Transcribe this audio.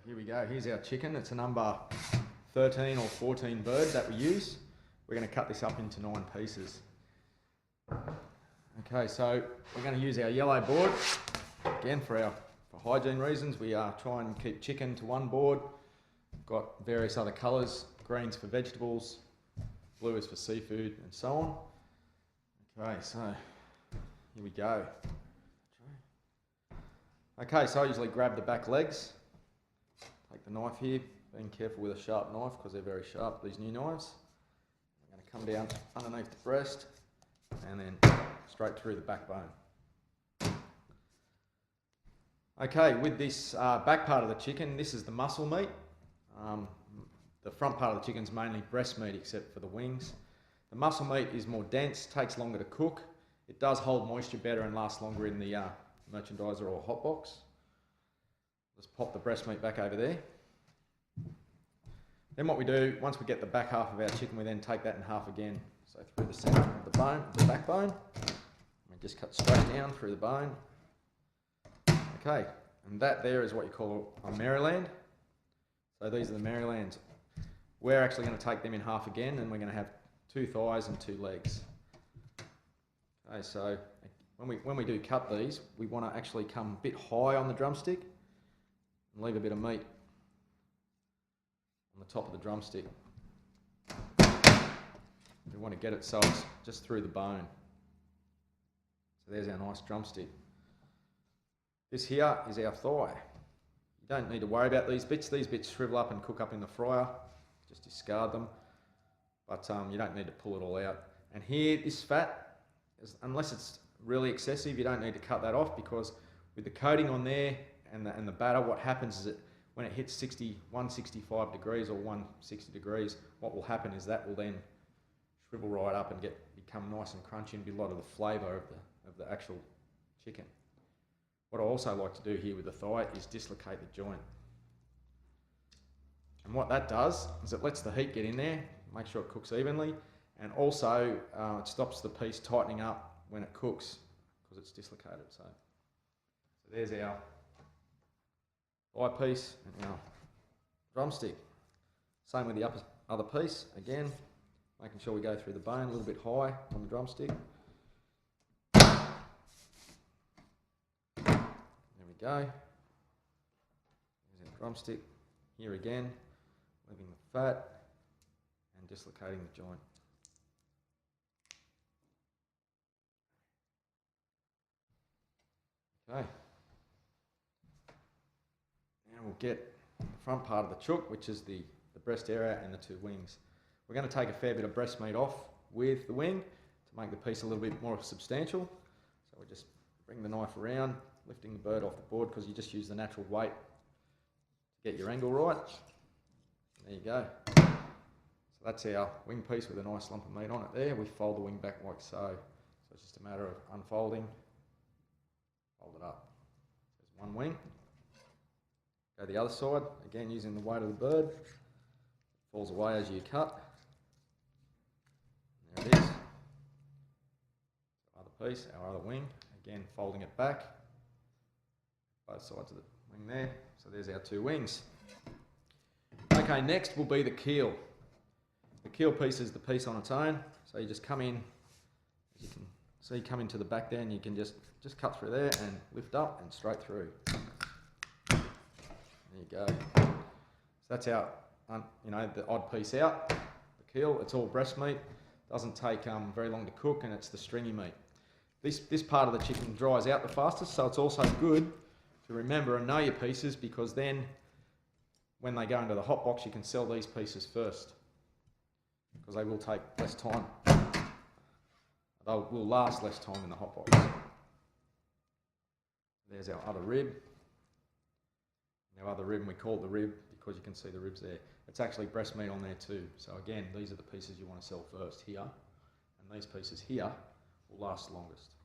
here we go. Here's our chicken. It's a number 13 or 14 bird that we use. We're going to cut this up into 9 pieces. Okay, so we're going to use our yellow board. Again, for hygiene reasons, we are trying to keep chicken to one board. We've got various other colours, greens for vegetables, blue is for seafood, and so on. Okay, so here we go. Okay, so I usually grab the back legs, take the knife here, being careful with a sharp knife because they're very sharp, these new knives. I'm going to come down underneath the breast and then straight through the backbone. Okay, with this back part of the chicken, this is the muscle meat. The front part of the chicken is mainly breast meat except for the wings. The muscle meat is more dense, takes longer to cook. It does hold moisture better and lasts longer in the merchandiser or hot box. Just pop the breast meat back over there. Then what we do, once we get the back half of our chicken, we then take that in half again. So through the centre of the bone, the backbone. We just cut straight down through the bone. Okay, and that there is what you call a Maryland. So these are the Marylands. We're actually going to take them in half again, and we're going to have 2 thighs and 2 legs. Okay, so when we do cut these, we want to actually come a bit high on the drumstick and leave a bit of meat on the top of the drumstick. We want to get it so it's just through the bone. So there's our nice drumstick. This here is our thigh. You don't need to worry about these bits. These bits shrivel up and cook up in the fryer. Just discard them. But you don't need to pull it all out. And here, this fat, unless it's really excessive, you don't need to cut that off, because with the coating on there and the batter, what happens is that when it hits 165 degrees or 160 degrees, what will happen is that will then shrivel right up and become nice and crunchy and be a lot of the flavour of the actual chicken. What I also like to do here with the thigh is dislocate the joint. And what that does is it lets the heat get in there, make sure it cooks evenly, and also it stops the piece tightening up when it cooks because it's dislocated. So there's our thigh piece and our drumstick. Same with the other piece, again, making sure we go through the bone a little bit high on the drumstick. There we go. There's our drumstick. Here again, leaving the fat and dislocating the joint. Okay. Now we'll get the front part of the chook, which is the breast area and the 2 wings. We're going to take a fair bit of breast meat off with the wing to make the piece a little bit more substantial. So we just bring the knife around, lifting the bird off the board, because you just use the natural weight to get your angle right. There you go. So that's our wing piece with a nice lump of meat on it there. We fold the wing back like so. So it's just a matter of unfolding, fold it up. There's one wing. Go the other side, again using the weight of the bird. It falls away as you cut. There it is. Other piece, our other wing. Again, folding it back. Both sides of the wing there. So there's our 2 wings. Okay, next will be the keel. The keel piece is the piece on its own. So you just come in, as you can see, come into the back there, and you can just cut through there and lift up and straight through. There you go. So that's our, the odd piece out. The keel, it's all breast meat. Doesn't take very long to cook, and it's the stringy meat. This part of the chicken dries out the fastest, so it's also good to remember and know your pieces, because then when they go into the hot box, you can sell these pieces first, because they will take less time. They will last less time in the hot box. There's our other rib. Our other rib, and we call it the rib because you can see the ribs there. It's actually breast meat on there too. So again, these are the pieces you want to sell first here, and these pieces here will last longest.